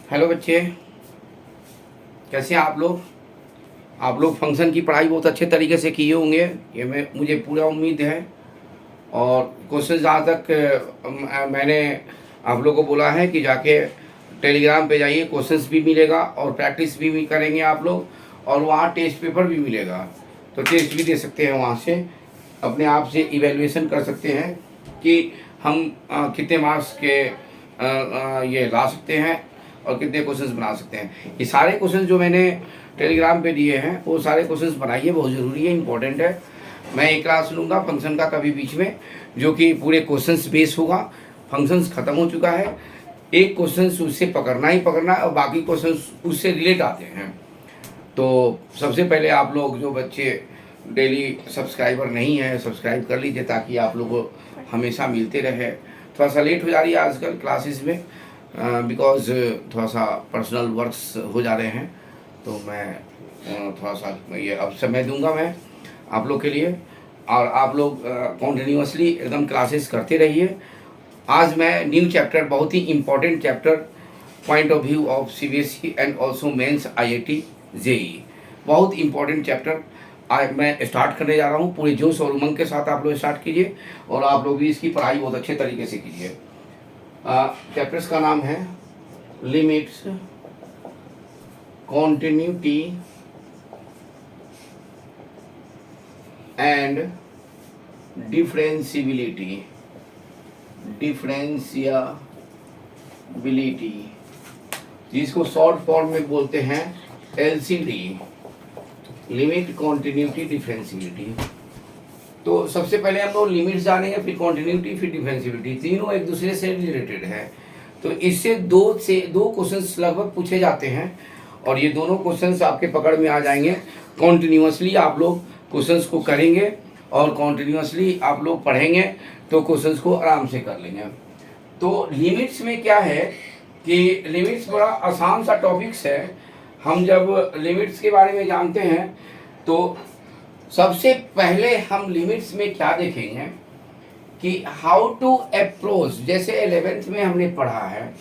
Hello बच्चे, कैसे हैं आप लोग। आप लोग फंक्शन की पढ़ाई बहुत अच्छे तरीके से किए होंगे, ये मुझे पूरा उम्मीद है। और क्वेश्चन जहाँ तक मैंने आप लोगों को बोला है कि जाके टेलीग्राम पे जाइए, क्वेश्चंस भी मिलेगा और प्रैक्टिस भी करेंगे आप लोग, और वहाँ टेस्ट पेपर भी मिलेगा, तो टेस्ट भी दे सकते हैं। वहाँ से अपने आप से इवेल्युएशन कर सकते हैं कि हम कितने मार्क्स के ये ला सकते हैं और कितने क्वेश्चंस बना सकते हैं। ये सारे क्वेश्चंस जो मैंने टेलीग्राम पे दिए हैं वो सारे क्वेश्चंस बनाइए, बहुत ज़रूरी है, इंपॉर्टेंट है। मैं एक क्लास लूँगा फंक्शन का कभी बीच में, जो कि पूरे क्वेश्चंस बेस होगा। फंक्शंस ख़त्म हो चुका है, एक क्वेश्चंस उससे पकड़ना ही पकड़ना है और बाकी क्वेश्चंस उससे रिलेट आते हैं। तो सबसे पहले आप लोग जो बच्चे डेली सब्सक्राइबर नहीं है, सब्सक्राइब कर लीजिए ताकि आप लोगों को हमेशा मिलते रहे। थोड़ा सा लेट हो जा रही है आजकल क्लासेस में, बिकॉज थोड़ा सा पर्सनल वर्क्स हो जा रहे हैं, तो मैं थोड़ा सा ये अब समय दूंगा मैं आप लोग के लिए, और आप लोग कॉन्टिन्यूसली एकदम क्लासेस करते रहिए। आज मैं न्यू चैप्टर, बहुत ही important chapter, point of view of CBSE and also mains IIT JEE, बहुत इम्पोर्टेंट चैप्टर आज मैं स्टार्ट करने जा रहा हूँ। पूरे जोश और उमंग के साथ आप लोग स्टार्ट कीजिए और आप लोग भी इसकी पढ़ाई बहुत अच्छे तरीके से कीजिए। चैप्टर्स का नाम है लिमिट्स, कॉन्टिन्यूटी एंड डिफरेंशियबिलिटी, जिसको शॉर्ट फॉर्म में बोलते हैं LCD, लिमिट, कॉन्टिन्यूटी, डिफरेंशियबिलिटी। तो सबसे पहले हम लोग लिमिट्स जानेंगे, फिर कॉन्टिन्यूटी, फिर डिफरेंशियबिलिटी, तीनों एक दूसरे से रिलेटेड है। तो इससे दो क्वेश्चंस लगभग पूछे जाते हैं और ये दोनों क्वेश्चंस आपके पकड़ में आ जाएंगे। कॉन्टिन्यूसली आप लोग क्वेश्चंस को करेंगे और कॉन्टिन्यूसली आप लोग पढ़ेंगे तो क्वेश्चंस को आराम से कर लेंगे। तो लिमिट्स में क्या है कि लिमिट्स बड़ा आसान सा टॉपिक्स है। हम जब लिमिट्स के बारे में जानते हैं तो सबसे पहले हम लिमिट्स में क्या देखेंगे कि हाउ टू अप्रोच। जैसे 11th में हमने पढ़ा है,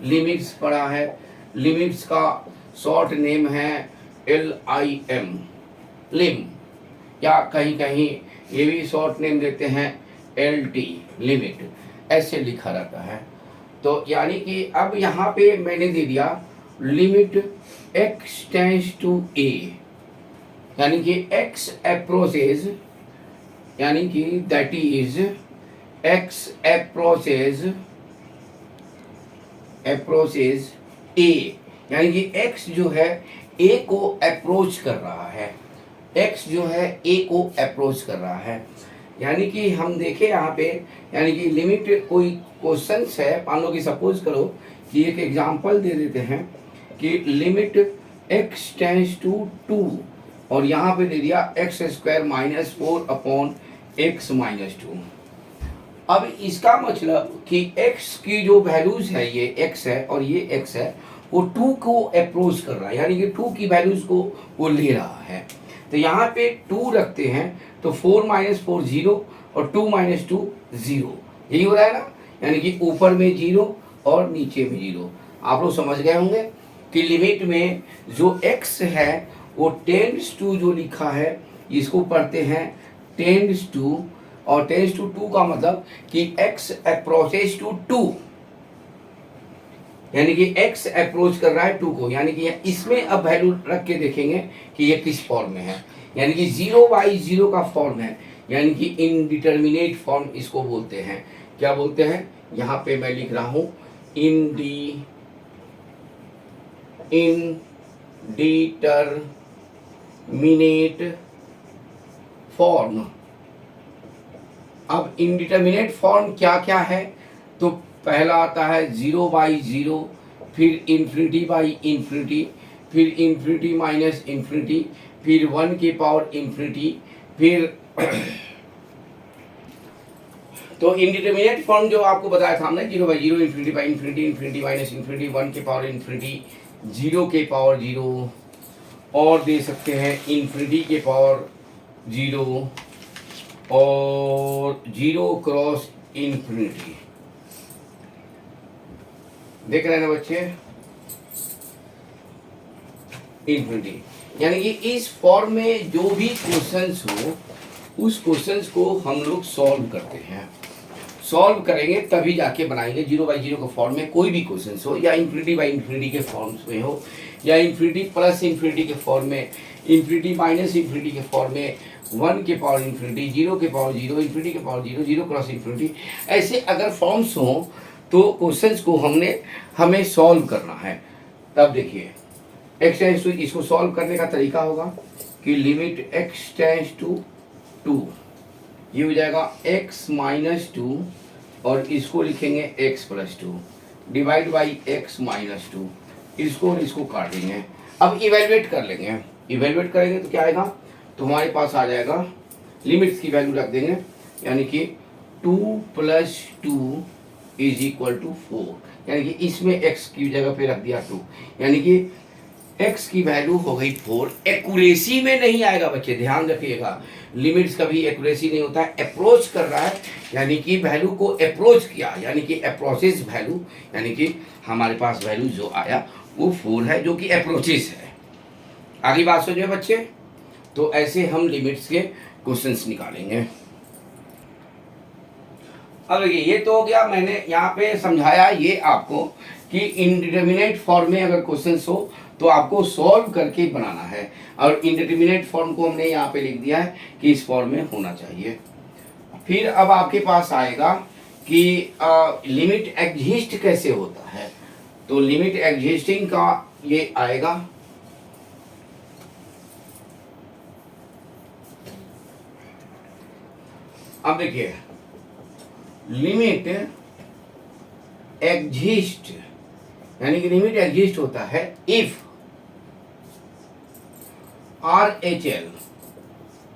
लिमिट्स पढ़ा है। लिमिट्स का शॉर्ट नेम है LIM, लिम, या कहीं कहीं ये भी शॉर्ट नेम देते हैं LT, लिमिट, ऐसे लिखा रहता है। तो यानी कि अब यहाँ पे मैंने दे दिया limit x tends to a, यानी कि x अप्रोचेज, यानी कि that is x approaches a, यानी कि x जो है a को अप्रोच कर रहा है, x जो है a को अप्रोच कर रहा है। यानी कि हम देखें यहाँ पे, यानी कि लिमिट कोई क्वेश्चन है, मान लो कि सपोज करो कि एक एग्जांपल दे देते हैं कि लिमिट x टेंड्स टू 2 और यहाँ पे दे दिया x² - 4 अपॉन x - 2। अब इसका मतलब कि x की जो वैल्यूज है, ये x है और ये x है, वो 2 को अप्रोच कर रहा है, यानी कि 2 की वैल्यूज को वो ले रहा है। तो यहाँ पे 2 रखते हैं तो 4 - 4 0 और 2 - 2 0, यही हो रहा है ना। यानी कि ऊपर में 0 और नीचे में 0। आप लोग समझ गए होंगे कि लिमिट में जो x है वो टेंड्स टू, जो लिखा है इसको पढ़ते हैं टेंड्स टू, और टेंड्स टू 2 का मतलब कि x अप्रोचेज टू 2, यानी कि x अप्रोच कर रहा है 2 को। यानी कि इसमें अब वैल्यू रख के देखेंगे कि ये किस फॉर्म में है, यानी कि 0/0 का फॉर्म है, यानी कि इनडिटर्मिनेट फॉर्म इसको बोलते हैं। क्या बोलते हैं, यहाँ पे मैं लिख रहा हूँ इनडिटर्मिनेट फॉर्म। अब इनडिटर्मिनेट फॉर्म क्या क्या है, तो पहला आता है 0/0, फिर ∞/∞, फिर ∞ - फिर 1 की पावर ∞, फिर तो इनडिटर्मिनेट फॉर्म जो आपको बताया था हमने 0/0, ∞/∞, ∞, -∞, 1 की पावर ∞, 0 के पावर 0, और दे सकते हैं ∞ के पावर 0 और 0 क्रॉस ∞। देख रहे हैं ना बच्चे, इन्फिनिटी। यानी कि इस फॉर्म में जो भी क्वेश्चंस हो उस क्वेश्चंस को हम लोग सॉल्व करते हैं। सॉल्व करेंगे तभी जाके बनाएंगे 0/0 के फॉर्म में कोई भी क्वेश्चन हो, या इन्फिनिटी/इन्फिनिटी के फॉर्म में हो, या इन्फिनिटी प्लस इन्फिनिटी के फॉर्म में, इन्फिनिटी माइनस इन्फिनिटी के फॉर्म में, 1 के पावर इन्फिनिटी, 0 के पावर 0, इन्फिनिटी के पावर 0, 0 क्रॉस इन्फिनिटी, ऐसे अगर फॉर्म्स हों तो क्वेश्चंस को हमें सॉल्व करना है। तब देखिए एक्स टेंस टू, इसको सॉल्व करने का तरीका होगा कि लिमिट एक्स टेंस टू 2, ये हो जाएगा x माइनस 2 और इसको लिखेंगे x plus 2 divide by x minus 2, इसको और इसको काट देंगे। अब इवेलुएट कर लेंगे, इवेलुएट करेंगे तो क्या आएगा, तो हमारे पास आ जाएगा लिमिट्स की वैल्यू रख देंगे, यानी कि 2 प्लस 2 इज इक्वल टू 4, यानी कि इसमें x की जगह पे रख दिया 2, यानी कि x की वैल्यू हो गई 4। एक्यूरेसी में नहीं आएगा बच्चे, ध्यान रखिएगा, लिमिट्स कभी एक्यूरेसी नहीं होता है, अप्रोच कर रहा है, यानी कि वैल्यू को अप्रोच किया, यानी कि अप्रोचेस वैल्यू, यानी कि हमारे पास वैल्यू जो आया वो 4 है, जो कि अप्रोचेस है। आगे बात समझे बच्चे, तो ऐसे हम लिमिट्स के क्वेश्चंस निकालेंगे। अब देखिए ये तो हो गया, मैंने यहाँ पे समझाया ये आपको कि इनडिटरमिनेट फॉर्म में अगर क्वेश्चंस हो तो आपको सॉल्व करके बनाना है, और इंडिटरमिनेट फॉर्म को हमने यहाँ पे लिख दिया है कि इस फॉर्म में होना चाहिए। फिर अब आपके पास आएगा कि लिमिट एग्जिस्ट कैसे होता है, तो लिमिट एग्जिस्टिंग का ये आएगा, अब देखिए लिमिट एग्जिस्ट, यानी कि लिमिट एग्जिस्ट होता है इफ RHL,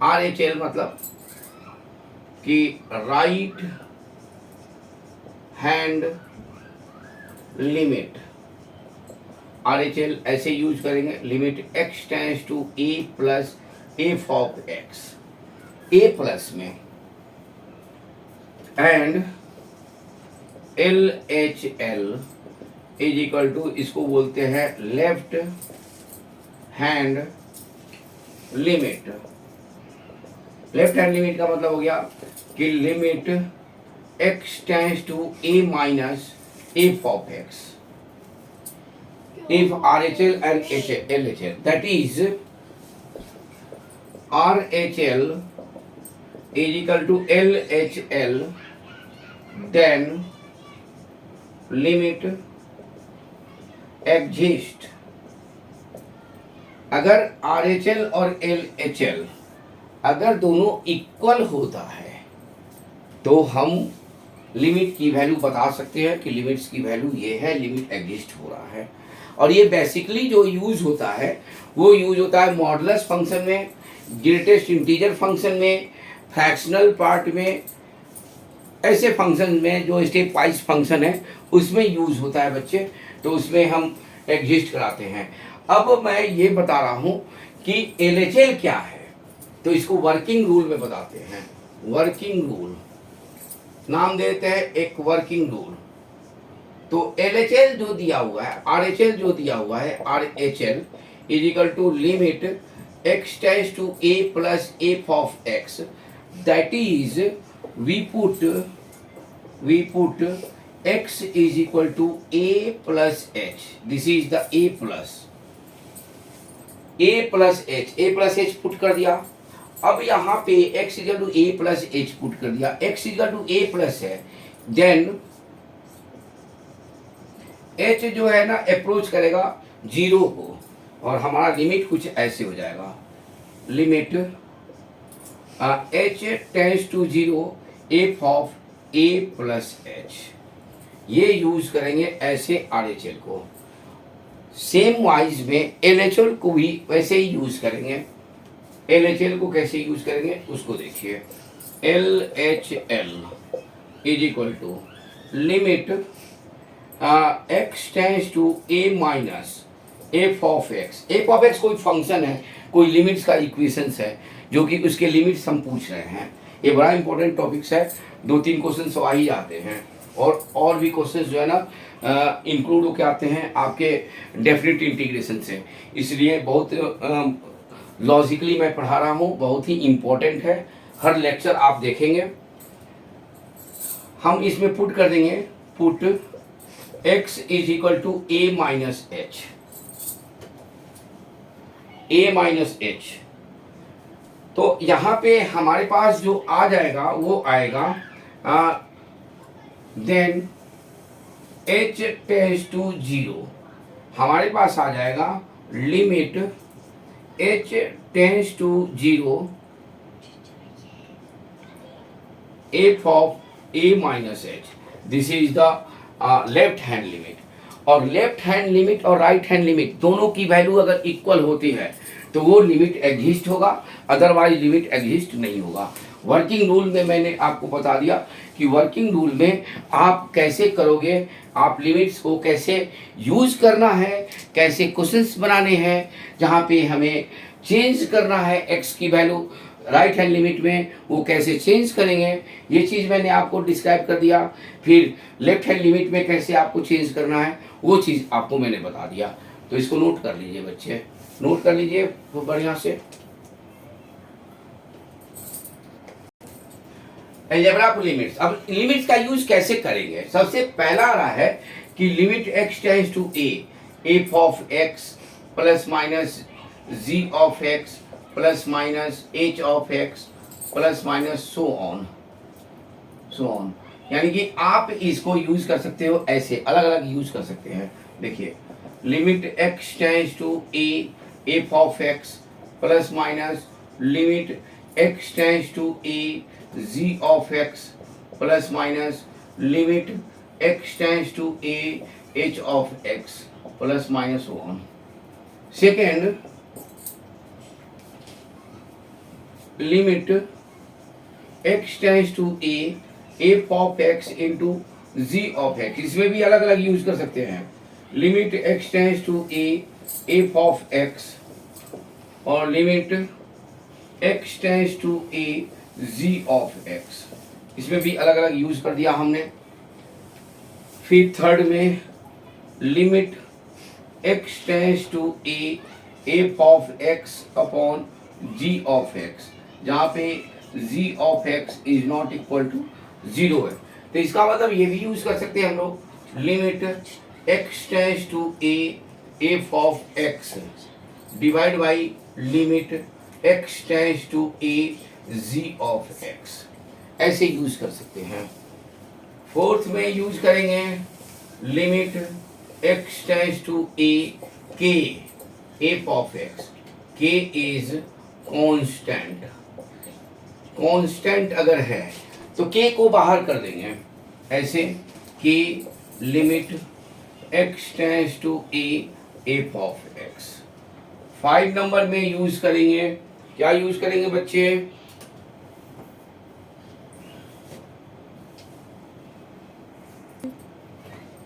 RHL मतलब कि राइट हैंड लिमिट, RHL ऐसे यूज करेंगे, limit x tends to a plus f of x, a plus में, and LHL is equal to, इसको बोलते हैं left hand limit. Left hand limit का मतलब हो गया कि limit x tends to a minus f of x, if RHL and LHL, that is RHL is equal to LHL, then limit exist। अगर RHL और LHL अगर दोनों equal होता है तो हम लिमिट की वैल्यू बता सकते हैं कि लिमिट्स की वैल्यू ये है, लिमिट एग्जिस्ट हो रहा है। और ये बेसिकली जो यूज होता है वो यूज होता है मॉडुलस फंक्शन में, ग्रेटेस्ट इंटीजर फंक्शन में, फ्रैक्शनल पार्ट में, ऐसे फंक्शन में जो स्टेप वाइज फंक्शन है उसमें यूज होता है बच्चे, तो उसमें हम एग्जिस्ट कराते हैं। अब मैं ये बता रहा हूँ कि LHL क्या है, तो इसको वर्किंग रूल में बताते हैं। वर्किंग रूल नाम देते हैं एक वर्किंग रूल। तो LHL जो दिया हुआ है, RHL जो दिया हुआ है, RHL is equal to limit x tends to a plus f of x, that is we put x is equal to a plus h, this is the a plus h put कर दिया। अब यहाँ पे x equal to a plus h put कर दिया, x equal to a plus है, then h जो है ना अप्रोच करेगा 0 को, और हमारा लिमिट कुछ ऐसे हो जाएगा, limit h tends to 0 f of a plus h, ये यूज करेंगे ऐसे RHL को। सेम वाइज में LHL को भी वैसे ही यूज करेंगे। LHL को कैसे यूज करेंगे उसको देखिए, LHL is equal to limit x tends to a minus f of x। f of x कोई फंक्शन है, कोई लिमिट्स का इक्वेशंस है, जो कि उसके लिमिट्स हम पूछ रहे हैं। ये बड़ा इंपॉर्टेंट टॉपिक्स है, 2-3 क्वेश्चन आ ही जाते हैं, और भी क्वेश्चन जो है ना इंक्लूड होकर आते हैं आपके डेफिनेट इंटीग्रेशन से, इसलिए बहुत लॉजिकली मैं पढ़ा रहा हूँ, बहुत ही इम्पोर्टेंट है। हर लेक्चर आप देखेंगे, हम इसमें पुट कर देंगे, put x is equal to a minus h, a minus h. तो यहाँ पे हमारे पास जो आ जाएगा वो आएगा देन h टेंड्स टू 0, हमारे पास आ जाएगा limit h tends to 0 f of a minus h, this is the left hand limit. और लेफ्ट हैंड लिमिट और राइट हैंड लिमिट दोनों की वैल्यू अगर इक्वल होती है तो वो लिमिट एग्जिस्ट होगा, अदरवाइज लिमिट एग्जिस्ट नहीं होगा। वर्किंग रूल में मैंने आपको बता दिया कि वर्किंग रूल में आप कैसे करोगे, आप लिमिट्स को कैसे यूज करना है, कैसे क्वेश्चंस बनाने हैं जहाँ पे हमें चेंज करना है एक्स की वैल्यू राइट हैंड लिमिट में, वो कैसे चेंज करेंगे, ये चीज़ मैंने आपको डिस्क्राइब कर दिया। फिर लेफ्ट हैंड लिमिट में कैसे आपको चेंज करना है वो चीज़ आपको मैंने बता दिया। तो इसको नोट कर लीजिए बच्चे, नोट कर लीजिए तो बढ़िया से। अलजेब्रा ऑफ लिमिट्स, अब लिमिट्स का यूज कैसे करेंगे? सबसे पहला आ रहा है कि limit x tends to a, f of x plus minus g of x plus minus h of x plus minus so on, so on. यानी कि आप इसको यूज कर सकते हो ऐसे, अलग अलग यूज कर सकते हैं। देखिए limit x tends to a, f of x plus minus limit x tends to a, g of x plus minus limit x tends to a, h of x plus minus 1। Second limit x tends to a, f of x into g of x, इसमें भी अलग अलग use कर सकते हैं। Limit x tends to a, f of x और limit x tends to a, g of x, इसमें भी अलग अलग यूज कर दिया हमने। फिर थर्ड में limit x tends to a, f of x upon g of x, जहाँ पे g of x is not equal to 0 है। तो इसका मतलब ये भी यूज कर सकते हैं हम लोग, limit x tends to a, f of x divide by limit x tends to a, g of x, ऐसे यूज कर सकते हैं। फोर्थ में यूज करेंगे limit x tends to a, k, f of x, k is constant, constant अगर है तो k को बाहर कर देंगे ऐसे, k limit x tends to a, f of x। 5 number में यूज करेंगे, क्या यूज करेंगे बच्चे?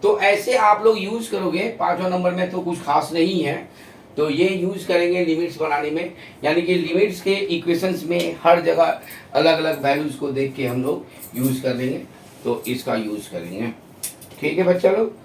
तो ऐसे आप लोग यूज करोगे। 5वां नंबर में तो कुछ खास नहीं है, तो ये यूज करेंगे लिमिट्स बनाने में, यानी कि लिमिट्स के इक्वेशंस में हर जगह अलग अलग वैल्यूज को देख के हम लोग यूज कर लेंगे, तो इसका यूज करेंगे। ठीक है बच्चा लोग,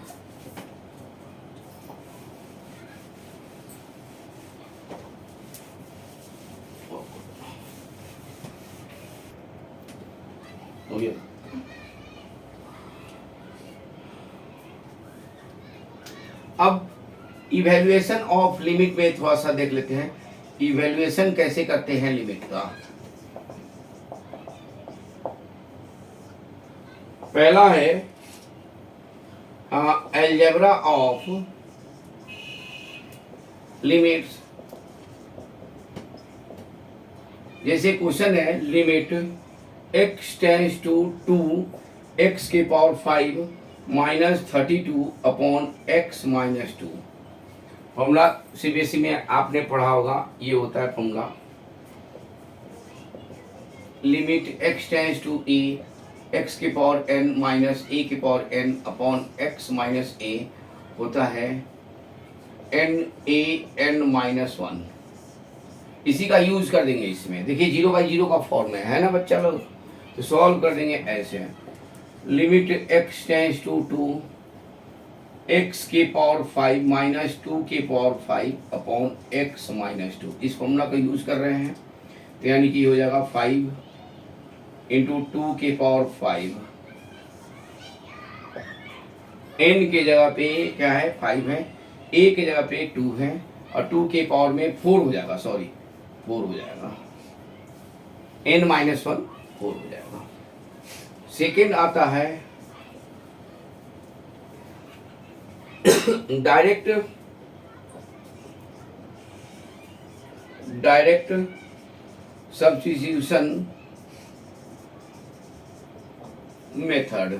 अब इवैल्यूएशन ऑफ लिमिट में थोड़ा सा देख लेते हैं, इवैल्यूएशन कैसे करते हैं लिमिट का। पहला है अलजेब्रा ऑफ लिमिट्स। जैसे क्वेश्चन है limit x tends to 2x के power 5 minus 32 upon x minus 2। Formula CBSE में आपने पढ़ा होगा, ये होता है formula, limit x tends to a, x के पावर n माइनस a के power n upon x minus a होता है n a n माइनस 1। इसी का यूज कर देंगे इसमें। देखिए 0/0 का फॉर्म है ना बच्चा लोग, तो सॉल्व कर देंगे ऐसे, limit x tends to 2 x के पावर 5 माइनस 2 के पावर 5 अपॉन एक्स माइनस 2, इस फॉर्मूला का यूज कर रहे हैं। तो यानी कि हो जाएगा 5 इंटू 2 के पावर 5, n के जगह पे क्या है 5 है, a के जगह पे 2 है, और 2 के पावर में 4 हो जाएगा, सॉरी 4 हो जाएगा, n माइनस 1 4 हो जाएगा। सेकेंड आता है डायरेक्ट सब्स्टिट्यूशन मेथड,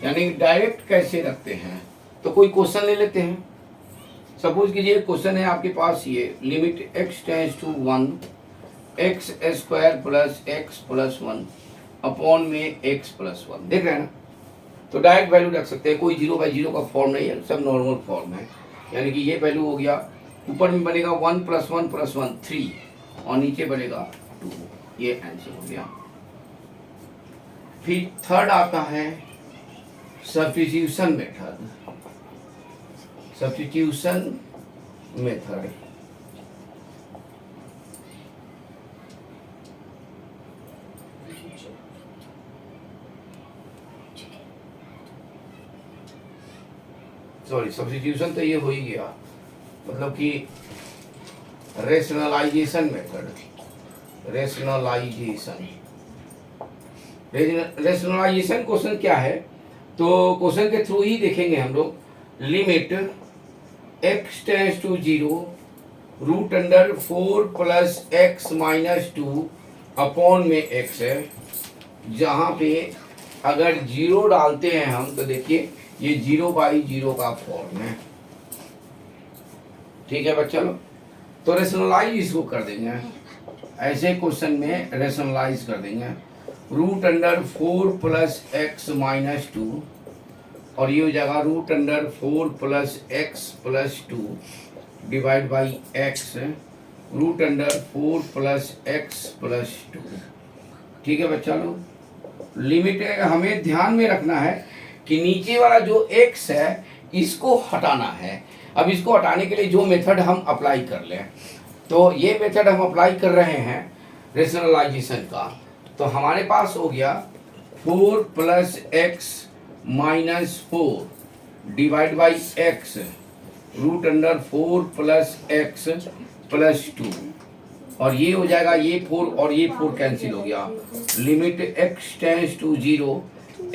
यानी डायरेक्ट कैसे रखते हैं। तो कोई क्वेश्चन ले लेते हैं। सपोज कीजिए क्वेश्चन है आपके पास ये, limit x tends to 1 x square plus x plus 1 upon में x प्लस 1, देख रहे हैं ना। तो डायरेक्ट वैल्यू रख सकते हैं, कोई 0/0 का फॉर्म नहीं है, सब नॉर्मल फॉर्म है। यानी कि ये वैल्यू हो गया, ऊपर में बनेगा 1 + 1 + 1 3, और नीचे बनेगा 2, ये आंसर हो गया। फिर थर्ड आता है substitution method. Substitution method sorry, substitution तो ये हो ही गया, मतलब कि रेशनलाइजेशन मेथड। रेशनलाइजेशन क्वेश्चन क्या है, तो क्वेश्चन के थ्रू ही देखेंगे हम लोग। Limit x tends to 0 √4 plus x minus 2 upon में x है, जहाँ पे अगर 0 डालते हैं हम तो देखिए ये 0/0 का फॉर्म है। ठीक है बच्चा लोग, तो रेशनलाइज इसको कर देंगे, ऐसे क्वेश्चन में रेशनलाइज कर देंगे। √4 प्लस एक्स माइनस 2, और ये हो जाएगा √4 plus x plus 2 divide by x √4 plus x plus 2। ठीक है बच्चा लोग, लिमिट हमें ध्यान में रखना है कि नीचे वाला जो x है इसको हटाना है। अब इसको हटाने के लिए जो मेथड हम अप्लाई कर लें, तो ये मेथड हम अप्लाई कर रहे हैं रेशनलाइजेशन का। तो हमारे पास हो गया 4 plus x minus 4 divide by x √4 plus x plus 2, और ये हो जाएगा ये 4 और ये 4 कैंसिल हो गया। Limit x tends to 0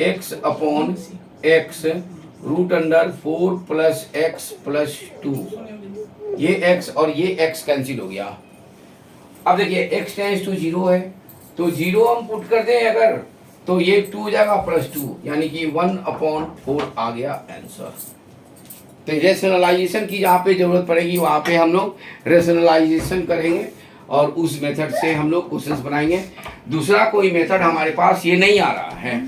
x upon x √4 plus x plus 2, ये x और ये x कैंसिल हो गया। अब देखिए x टेंड्स टू 0 है, तो 0 हम पुट कर दें अगर, तो ये 2 हो जाएगा प्लस 2, यानी कि 1/4 आ गया आंसर। तो रेशनलाइजेशन की जहाँ पे जरूरत पड़ेगी वहाँ पे हम लोग रेशनलाइजेशन करेंगे, और उस मेथड से हम लोग क्वेश्चंस बनाएंगे। दूसरा कोई मेथड हमारे पास ये नहीं आ रहा है।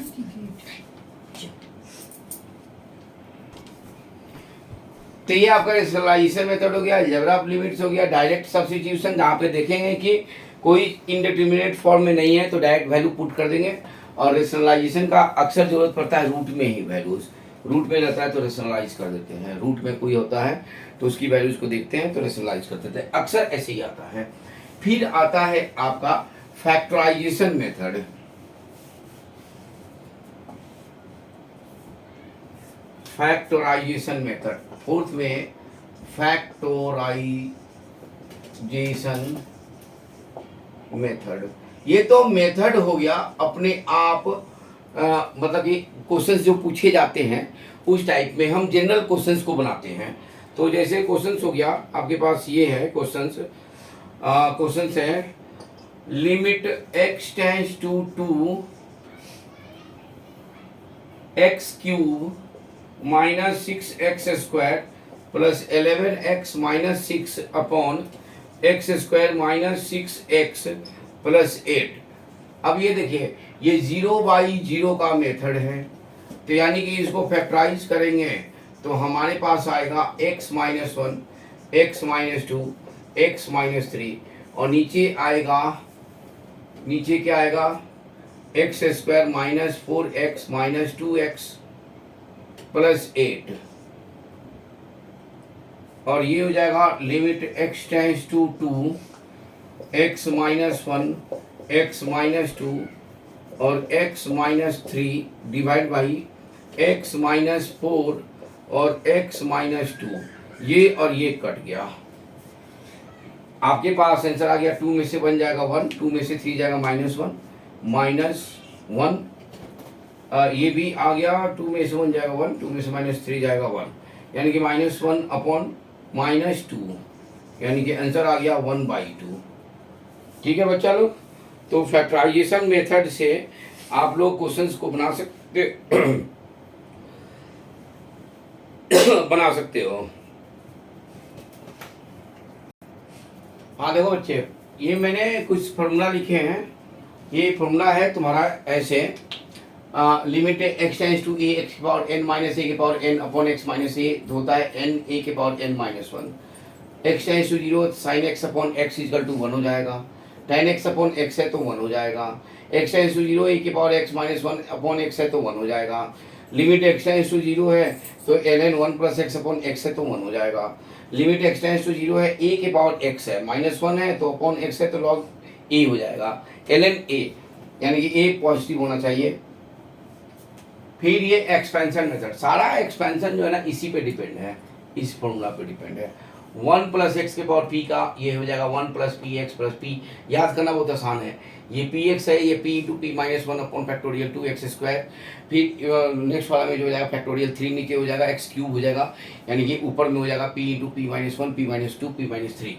तो ये आपका रेशनलाइजेशन मेथड हो गया, अलजेब्रा ऑफ लिमिट्स हो गया, डायरेक्ट सब्स्टिट्यूशन जहाँ पे देखेंगे कि कोई इंडिटरमिनेट फॉर्म में नहीं है तो डायरेक्ट वैल्यू पुट कर देंगे, और रेशनलाइजेशन का अक्सर जरूरत पड़ता है रूट में ही, वैल्यूज रूट में रहता है तो रेशनलाइज कर देते हैं, रूट में कोई होता है तो उसकी वैल्यूज को देखते हैं तो रेशनलाइज कर देते हैं, अक्सर ऐसे ही आता है। फिर आता है आपका factorisation method. Factorisation method, fourth में फैक्टराइजेशन मेथड। ये तो मेथड हो गया अपने आप, मतलब कि क्वेश्चंस जो पूछे जाते हैं उस टाइप में हम जनरल क्वेश्चंस को बनाते हैं। तो जैसे क्वेश्चंस हो गया आपके पास, ये है क्वेश्चंस है limit x tends to 2 x³ minus 6x² plus 11x minus 6 upon x² minus 6x plus 8। अब ये देखिए ये 0/0 का मेथड है, तो यानी कि इसको फैक्टराइज करेंगे तो हमारे पास आएगा x minus 1 x minus 2 x minus 3, और नीचे आएगा, नीचे क्या आएगा x² minus 4x minus 2x plus 8। और ये हो जाएगा limit x tends to 2 x minus 1 x minus 2 और x minus 3 divide by x minus 4 और x माइनस 2। ये और ये कट गया, आपके पास आंसर आ गया 2 में से बन जाएगा 1, 2 में से 3 जाएगा -1, ये भी आ गया 2 में से 1 जाएगा 1, 2 में से -3 जाएगा 1, यानी कि -1 अपॉन -2, यानी कि आंसर आ गया 1/2। ठीक है बच्चा लोग, तो फैक्टराइजेशन मेथड से आप लोग क्वेश्चंस को बना सकते हो। हाँ देखो बच्चे, ये मैंने कुछ फॉर्मूला लिखे हैं। ये फॉर्मूला है तुम्हारा ऐसे, limit x tends to a x की पावर n माइनस a की power n upon x minus a होता है n a की power n minus 1। x tends to 0 sine x upon x equal to 1 हो जाएगा, tan x अपॉन x है तो 1 हो जाएगा, x टेंस टू 0 a की power x minus 1 upon x है तो 1 हो जाएगा, लिमिट x टेंस टू 0 है तो ln 1 plus x upon x है तो 1 हो जाएगा, लिमिट x टेंस टू 0 है a के पावर x है -1 है तो अपॉन x है तो log a हो जाएगा, ln a यानी कि a पॉजिटिव होना चाहिए। फिर ये एक्सपेंशन मेथड, सारा एक्सपेंशन जो है ना इसी पे डिपेंड है, इस फॉर्मूला पे डिपेंड है। 1 प्लस एक्स के पावर पी का ये हो जाएगा 1 plus P x plus P, याद करना बहुत आसान है। ये पी एक्स है, ये P into P minus 1 upon factorial 2x²। फिर नेक्स्ट वाला में जो हो जाएगा फैक्टोरियल 3 नीचे हो जाएगा x³ हो जाएगा, यानी कि ऊपर में हो जाएगा P into P minus 1 P minus 2 P minus 3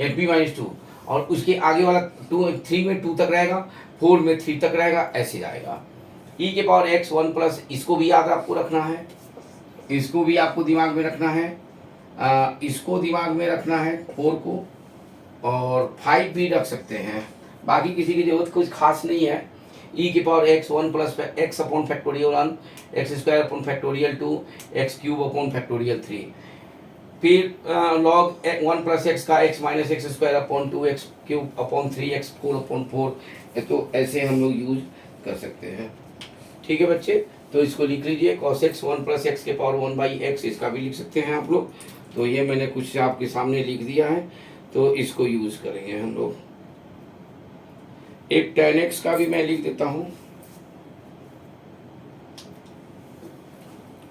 या पी माइनस 2, और उसके आगे वाला 3 में 2 तक रहेगा, 4 में 3 तक रहेगा, ऐसे जाएगा। e के पावर x 1 प्लस, इसको भी याद आपको रखना है, इसको भी आपको दिमाग में रखना है, इसको दिमाग में रखना है 4 को, और 5 भी रख सकते हैं, बाकी किसी की जरूरत कुछ खास नहीं है। e की power x 1 plus x upon factorial 1 x² upon factorial 2 x³ upon factorial 3, फिर log 1 प्लस x का x minus x² upon 2 x³ upon 3 x4 upon 4, तो ऐसे हम लोग यूज कर सकते हैं। ठीक है बच्चे, तो इसको लिख लीजिए cos x 1 प्लस एक्स के पावर 1/x, इसका भी लिख सकते हैं आप लोग। तो ये मैंने कुछ आपके सामने लिख दिया है, तो इसको यूज करेंगे हम लोग। एक tan x का भी मैं लिख देता हूँ,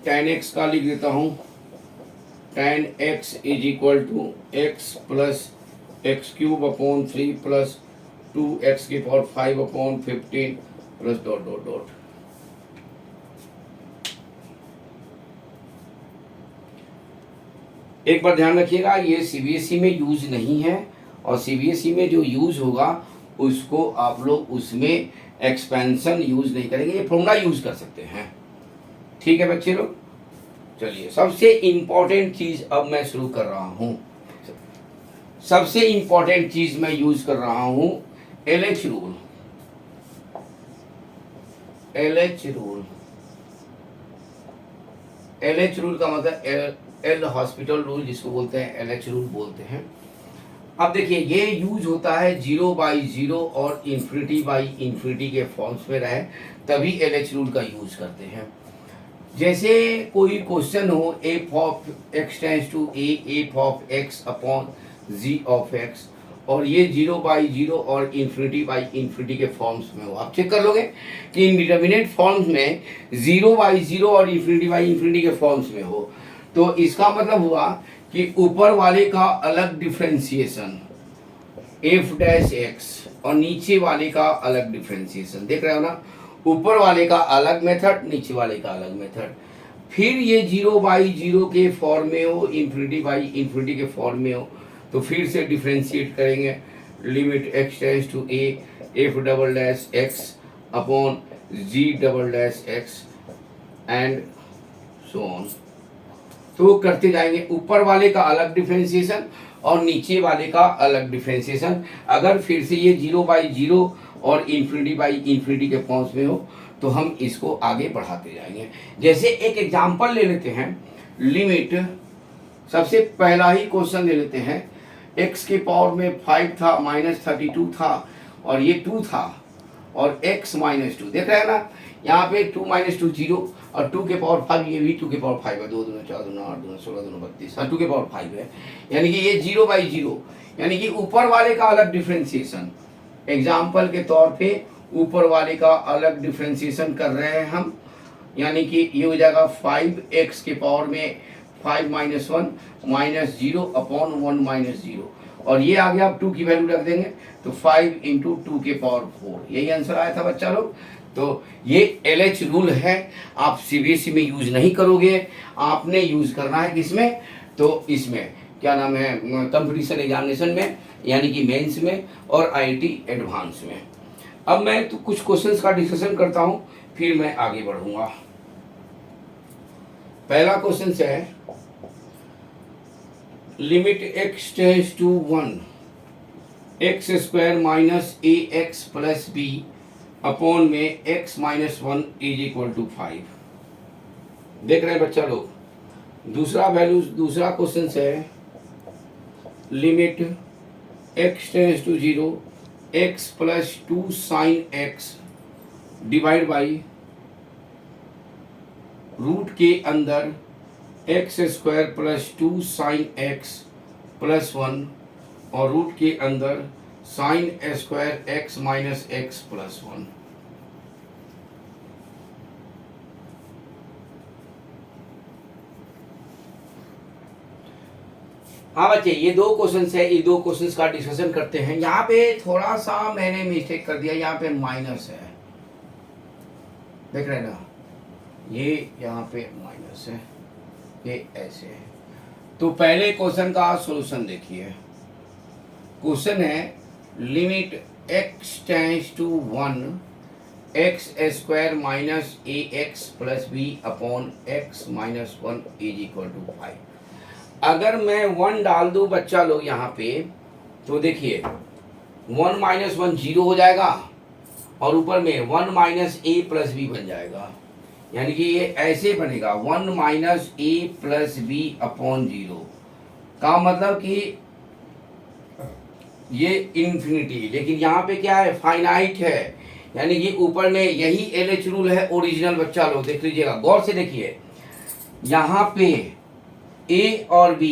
tan x का लिख देता हूँ, tan x is equal to x plus x³ upon 3 plus 2x की power 5 upon 15 plus dot dot dot. एक बार ध्यान रखिएगा, ये सीबीएसई में यूज नहीं है, और सीबीएसई में जो यूज होगा उसको आप लोग उसमें एक्सपेंशन यूज नहीं करेंगे, ये फॉर्मूला यूज कर सकते हैं। ठीक है बच्चे लोग, चलिए सबसे इंपॉर्टेंट चीज अब मैं शुरू कर रहा हूं, सबसे इंपॉर्टेंट चीज मैं यूज कर रहा हूं LH rule. LH rule, LH rule का मतलब एल हॉस्पिटल रूल, जिसको बोलते हैं LH रूल बोलते हैं। अब देखिए, ये यूज होता है 0/0 और ∞/∞ के फॉर्म्स में रहे तभी LH रूल का यूज करते हैं। जैसे कोई क्वेश्चन हो f of x tends to a f of x upon g of x, और ये 0/0 और ∞/∞ के फॉर्म्स में हो, आप चेक कर लोगे कि इंडिटरमिनेट फॉर्म्स में 0/0 और ∞/∞ के फॉर्म्स में हो, तो इसका मतलब हुआ कि ऊपर वाले का अलग डिफरेंशिएशन f'(x) और नीचे वाले का अलग डिफरेंशिएशन, देख रहे हो ना, ऊपर वाले का अलग मेथड, नीचे वाले का अलग मेथड। फिर ये 0/0 के फॉर्म में हो, ∞/∞ के फॉर्म में हो, तो फिर से डिफरेंशिएट करेंगे, limit x tends to a f'(x) upon g'(x) and so on. तो करते जाएंगे, ऊपर वाले का अलग डिफरेंशिएशन और नीचे वाले का अलग डिफरेंशिएशन। अगर फिर से ये 0/0 और ∞/∞ के फॉर्म्स में हो तो हम इसको आगे बढ़ाते जाएंगे। जैसे एक एग्जांपल ले लेते हैं, लिमिट, सबसे पहला ही क्वेश्चन ले लेते हैं, x के पावर में 5 था, -32 था, और ये 2 था, और x -2, देख रहे हैं ना, यहाँ पे 2 - 2 0। और 2 के पावर 5 ये भी 2 के पावर 5 है, 2 दूना 4 दूना 8 दूना 16 दूना 32 और 2 के पावर 5 है, यानी कि ये 0/0, यानी कि ऊपर वाले का अलग डिफ्रेंसिएशन, एग्जाम्पल के तौर पे ऊपर वाले का अलग डिफ्रेंसिएशन कर रहे हैं हम, यानी कि ये हो जाएगा 5x के पावर में 5 - 1 - 0 अपॉन 1 - 0, और ये आगे आप 2 की वैल्यू रख देंगे तो 5 × 2 के पावर 4, यही आंसर आया था बच्चा लोग। तो ये LH रूल है, आप CBSE में यूज नहीं करोगे, आपने यूज करना है किसमें, तो इसमें क्या नाम है, कंपटीशन एग्जामिनेशन में, यानी कि मेंस में और IIT एडवांस में। अब मैं तो कुछ क्वेश्चंस का डिस्कशन करता हूं, फिर मैं आगे बढ़ूंगा। पहला क्वेश्चन है limit x tends to 1 x² - ax + b upon में x - 1 = 5। देख रहे हैं बच्चा लोग। दूसरा क्वेश्चन है limit x tends to 0 x + 2 sin x divide by root के अंदर x² + 2 sin x + 1 और रूट के अंदर sin² x - x + 1। हाँ बच्चे, ये दो क्वेश्चन है, ये दो क्वेश्चन का डिस्कशन करते हैं। यहाँ पे थोड़ा सा मैंने मिस्टेक कर दिया, यहाँ पे माइनस है, देख रहे हैं ना, ये यहाँ पे माइनस है, ये ऐसे है। तो पहले क्वेश्चन का सॉल्यूशन देखिए। क्वेश्चन है limit x tends to 1 x² - ax + b upon x - 1 = 5। अगर मैं 1 डाल दूं बच्चा लोग यहाँ पे, तो देखिए 1 - 1 0 हो जाएगा और ऊपर में 1 - a + b बन जाएगा, यानी कि ये ऐसे बनेगा 1 - a + b अपॉन 0 का मतलब कि ये इन्फिनिटी, लेकिन यहाँ पे क्या है, फाइनाइट है, यानी कि ऊपर में यही LH रूल है ओरिजिनल। बच्चा लोग देख लीजिएगा, गौर से देखिए, यहाँ पे A और B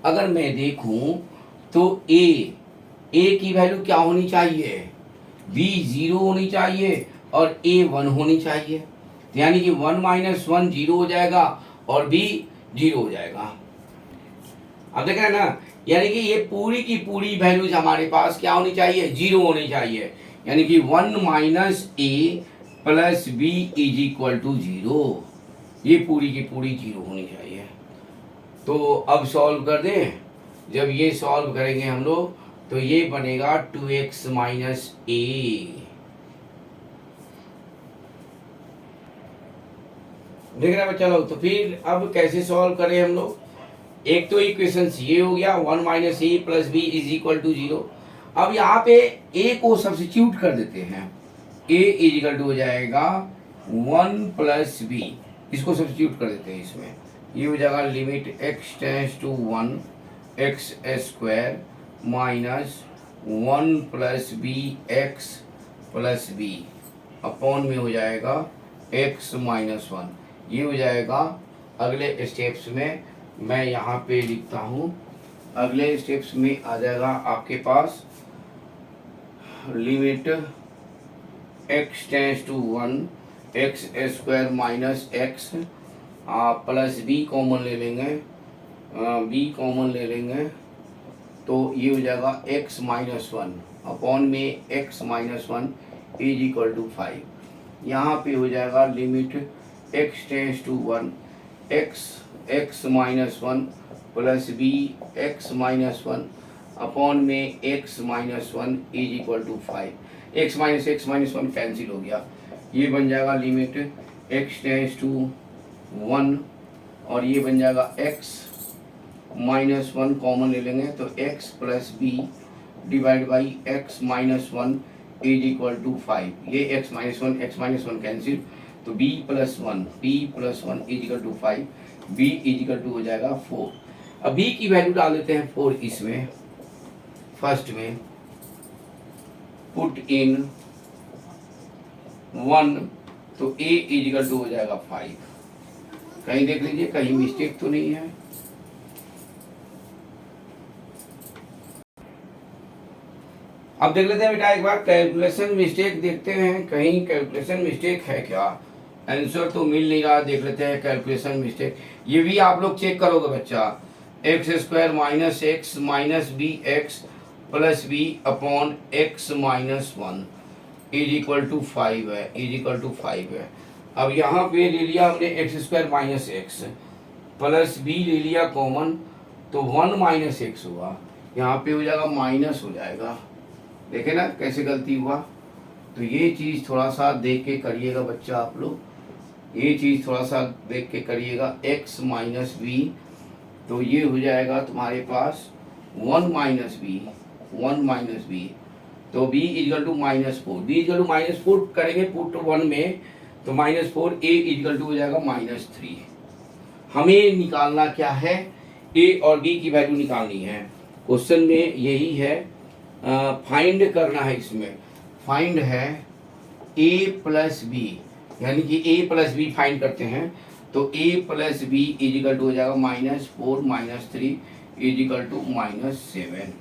अगर मैं देखूं तो A की वैल्यू क्या होनी चाहिए, B 0 होनी चाहिए और A 1 होनी चाहिए, तो यानी कि 1 - 1 0 हो जाएगा और B 0 हो जाएगा। अब देख रहे हैं ना, यानी कि ये पूरी की पूरी वैल्यूज हमारे पास क्या होनी चाहिए, 0 होनी चाहिए, यानी कि 1 - a + b = 0, ये पूरी की पूरी 0 होनी चाहिए। तो अब सॉल्व कर दें। जब ये सॉल्व करेंगे हम लोग तो ये बनेगा 2x - a। देख रहे हैं बच्चा लोग। तो फिर अब कैसे सॉल्व करें हम लोग, एक तो इक्वेशन ये हो गया 1 - a + b = 0। अब यहाँ पे a को सब्स्टिट्यूट कर देते हैं, a = हो जाएगा 1 + b, इसको सब्स्टिट्यूट कर देते हैं इसमें, ये हो जाएगा limit x tends to 1 x² - 1 + bx + b upon में हो जाएगा x - 1, ये हो जाएगा। अगले स्टेप्स में मैं यहाँ पे लिखता हूँ, अगले स्टेप्स में आ जाएगा आपके पास limit x tends to 1 x² - x + b common ले लेंगे, b कॉमन ले लेंगे तो ये हो जाएगा x - 1 अपॉन में x - 1 = 5। यहाँ पे हो जाएगा limit x tends to 1 x - 1 + b x - 1 upon में x - 1 = 5। x - 1 कैंसिल हो गया, ये बन जाएगा लिमिट x टेंड्स टू 1 और ये बन जाएगा x - 1 कॉमन ले लेंगे तो x + b divide by x - 1 = 5। ये x - 1 कैंसिल, तो b + 1 = 5, b = हो जाएगा 4। अब b की वैल्यू डाल देते हैं 4 इसमें, फर्स्ट में पुट इन 1 तो a इजिकल टू हो जाएगा 5। कहीं देख लीजिए कहीं मिस्टेक तो नहीं है। अब देख लेते हैं बेटा एक बार कैलकुलेशन मिस्टेक देखते हैं, कहीं कैलकुलेशन मिस्टेक है क्या। आंसर तो मिल नहीं रहा, देख लेते हैं कैलकुलेशन मिस्टेक। ये भी आप लोग चेक करोगे बच्चा, x square minus x minus b x plus b upon x minus 1 is equal to 5 है, इज इक्वल टू 5 है। अब यहाँ पे ले लिया हमने x square minus x plus b ले लिया कॉमन, तो 1 माइनस एक्स हुआ, यहाँ पे हो जाएगा माइनस हो जाएगा। देखे ना कैसे गलती हुआ। तो ये चीज़ थोड़ा सा देख के करिएगा बच्चा आप लोग, ये चीज़ थोड़ा सा देख के करिएगा। x माइनस बी, तो ये हो जाएगा तुम्हारे पास 1 माइनस बी, 1 माइनस बी, तो b equal to -4, b equal to -4 करेंगे पुट 1 में, तो -4 a इजल टू हो जाएगा -3। हमें निकालना क्या है, a और b की वैल्यू निकालनी है। क्वेश्चन में यही है, फाइंड करना है। इसमें फाइंड है a प्लस बी, यानी कि a प्लस बी फाइंड करते हैं, तो a plus b is equal to हो जाएगा -4 -3 इजिकल टू -7।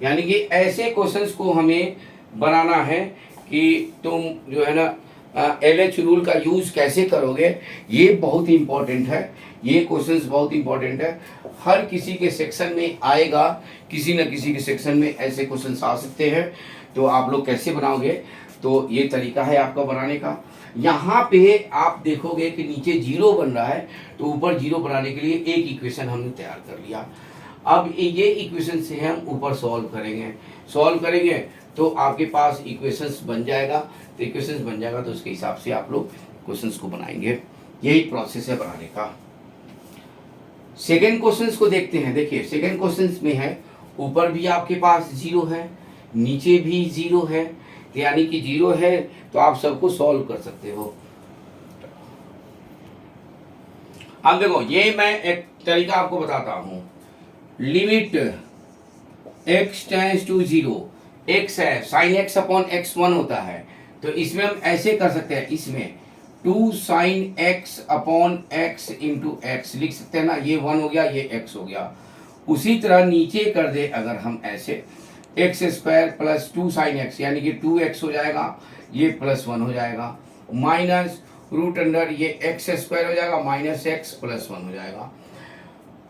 यानी कि ऐसे क्वेश्चंस को हमें बनाना है कि तुम जो है ना LH रूल का यूज कैसे करोगे, ये बहुत ही इंपॉर्टेंट है। ये क्वेश्चंस बहुत इंपॉर्टेंट है, हर किसी के सेक्शन में आएगा, किसी न किसी के सेक्शन में ऐसे क्वेश्चंस आ सकते हैं। तो आप लोग कैसे बनाओगे, तो ये तरीका है आपका बनाने का। यहाँ पे आप देखोगे कि नीचे 0 बन रहा है, तो ऊपर 0 बनाने के लिए एक इक्वेशन हमने तैयार कर लिया। अब ये इक्वेशन से हम ऊपर सॉल्व करेंगे तो आपके पास इक्वेशंस बन जाएगा। तो इक्वेशंस बन जाएगा तो उसके हिसाब से आप लोग क्वेश्चंस को बनाएंगे। यही प्रोसेस है बनाने का। सेकेंड क्वेश्चंस को देखते हैं। देखिए सेकेंड क्वेश्चंस में है, ऊपर भी आपके पास 0 है, नीचे भी 0 है, यानी कि 0 है तो आप सबको सॉल्व कर सकते हो। अब देखो ये मैं एक तरीका आपको बताता हूं। Limit x tends to 0, x है साइन x अपॉन x1 होता है, तो इसमें हम ऐसे कर सकते हैं, इसमें 2 sine x upon x into x लिख सकते हैं ना, ये 1 हो गया, ये x हो गया। उसी तरह नीचे कर दे अगर हम ऐसे, x square plus 2 sine x यानी कि 2x हो जाएगा, ये +1 हो जाएगा, माइनस रूट अंडर ये एक्स स्क्वायर हो जाएगा माइनस x प्लस 1 हो जाएगा।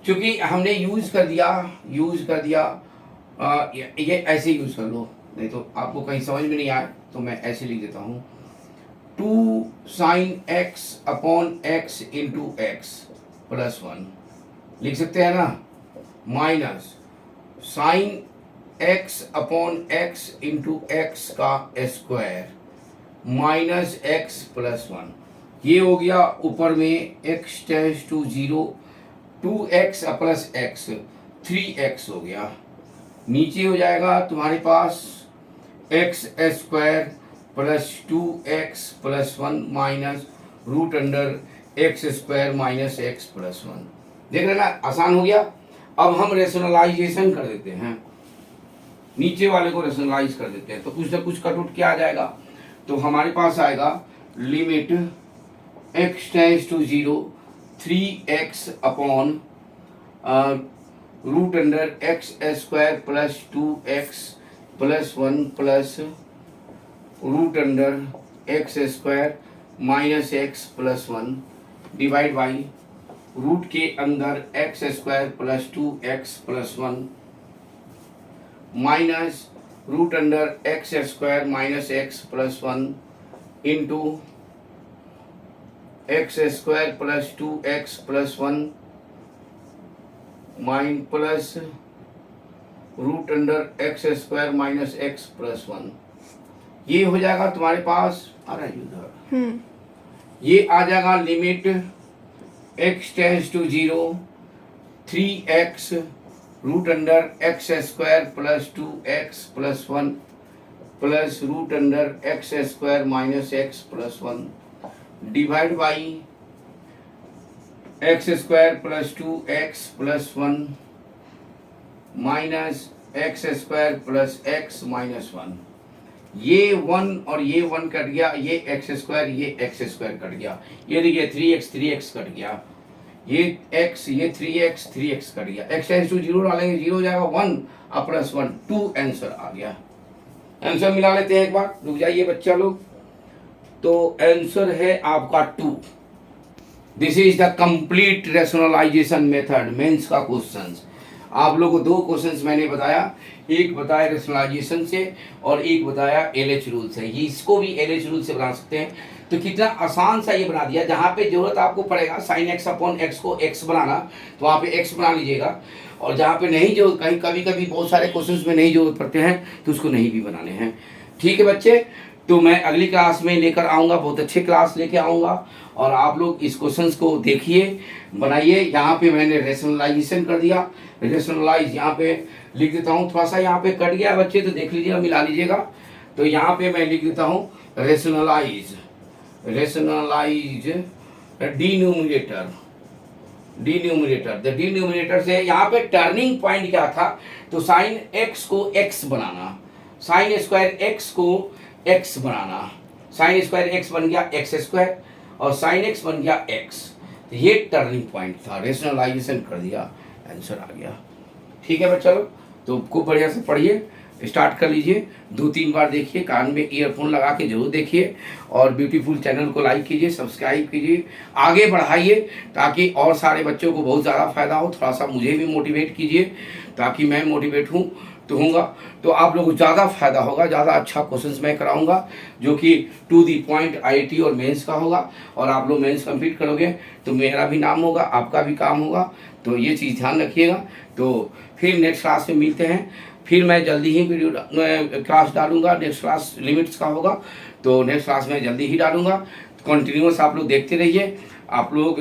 क्योंकि हमने यूज कर दिया ये ऐसे यूज कर लो, नहीं तो आपको कहीं समझ में नहीं आए तो मैं ऐसे लिख देता हूँ, 2 sine x upon x into x plus 1 लिख सकते हैं ना, minus sine x upon x into x का स्क्वायर माइनस x प्लस 1, ये हो गया ऊपर में x tends to 0, 2x plus x 3x हो गया। नीचे हो जाएगा तुम्हारे पास x square plus 2x plus 1 minus root under x square minus x plus 1। देख रहे ना, आसान हो गया। अब हम रेशनलाइजेशन कर देते हैं, नीचे वाले को रेशनलाइज कर देते हैं, तो कुछ ना कुछ कट उठ क्या आ जाएगा, तो हमारे पास आएगा limit x tends to 0 3x upon root under x square plus 2x plus 1 plus root under x square minus x plus 1 divide by root के अंदर x square plus 2x plus 1 minus root under x square minus x plus 1 into x square plus 2x plus 1 minus plus root under x square minus x plus 1। ये हो जाएगा तुम्हारे पास, आ रहा है उधर, ये आ जाएगा limit x tends to 0 3x root under x square plus 2x plus 1 plus root under x square minus x plus 1 divide by x square plus 2x plus 1 minus x square plus x minus 1। ये 1 और ये 1 cut गया, ये x square, ये x square cut गया, ये देखिए 3x cut गया, ये x, ये 3x कट गया, x टेंस टू 0 डालेंगे 0 हो जाएगा, 1 और प्लस 1 2 आंसर आ गया। आंसर मिला लेते हैं एक बार, रुक जाइए बच्चा लोग। तो आंसर है आपका 2। This is the complete rationalisation method, mains का क्वेश्चन। आप लोगों को 2 क्वेश्चंस मैंने बताया, एक बताया रेशनलाइजेशन से और एक बताया एलएच रूल से। ये इसको भी एलएच रूल से बना सकते हैं। तो कितना आसान सा ये बना दिया, जहाँ पे जरूरत आपको पड़ेगा साइन एक्स अपॉन एक्स को एक्स बनाना, तो वहाँ पे एक्स बना लीजिएगा, और जहाँ पे नहीं जो कहीं कभी कभी बहुत सारे क्वेश्चंस में नहीं जरूरत पड़ते हैं तो उसको नहीं भी बनाने हैं। ठीक है बच्चे, तो मैं अगली क्लास में लेकर आऊँगा, बहुत अच्छे क्लास लेके आऊँगा, और आप लोग इस क्वेश्चंस को देखिए, बनाइए। यहाँ पे मैंने रेशनलाइजेशन कर दिया, रेशनलाइज यहाँ पे लिख देता हूँ, थोड़ा सा यहाँ पे कट गया बच्चे तो देख लीजिएगा, मिला लीजिएगा। तो यहाँ पे मैं लिख देता हूँ रेशनलाइज डिन्यूमिनेटर, द डिन्यूमिनेटर से यहाँ पे टर्निंग पॉइंट क्या था, तो साइन एक्स को एक्स बनाना, साइन स्क्वायर एक्स को एक्स बनाना, साइन स्क्वायर एक्स बन गया एक्स स्क्वायर और साइन एक्स बन गया एक्स। तो ये टर्निंग पॉइंट था, रेशनलाइजेशन कर दिया, आंसर आ गया। ठीक है बच्चा लोग, तो खूब बढ़िया से पढ़िए, स्टार्ट कर लीजिए, 2-3 बार देखिए, कान में ईयरफोन लगा के जरूर देखिए, और ब्यूटीफुल चैनल को लाइक कीजिए, सब्सक्राइब कीजिए, आगे बढ़ाइए ताकि और सारे बच्चों को बहुत ज़्यादा फायदा हो। थोड़ा सा मुझे भी मोटिवेट कीजिए ताकि मैं मोटिवेट हूँ तो होऊंगा, तो आप लोगों को ज़्यादा फायदा होगा, ज़्यादा अच्छा क्वेश्चंस मैं कराऊंगा जो कि टू दी पॉइंट आईआईटी और मेंस का होगा, और आप लोग मेंस कंप्लीट करोगे तो मेरा भी नाम होगा, आपका भी काम होगा। तो ये चीज़ ध्यान रखिएगा। तो फिर नेक्स्ट क्लास में मिलते हैं, फिर मैं जल्दी ही वीडियो क्लास डालूंगा, नेक्स्ट क्लास लिमिट्स का होगा, तो नेक्स्ट क्लास में जल्दी ही डालूंगा। कंटिन्यूस आप लोग देखते रहिए, आप लोग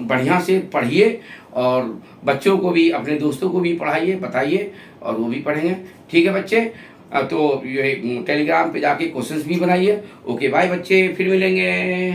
बढ़िया से पढ़िए, और बच्चों को भी, अपने दोस्तों को भी पढ़ाइए, बताइए, और वो भी पढ़ेंगे। ठीक है बच्चे, तो ये टेलीग्राम पे जाके क्वेश्चंस भी बनाइए। ओके बाय बच्चे, फिर मिलेंगे।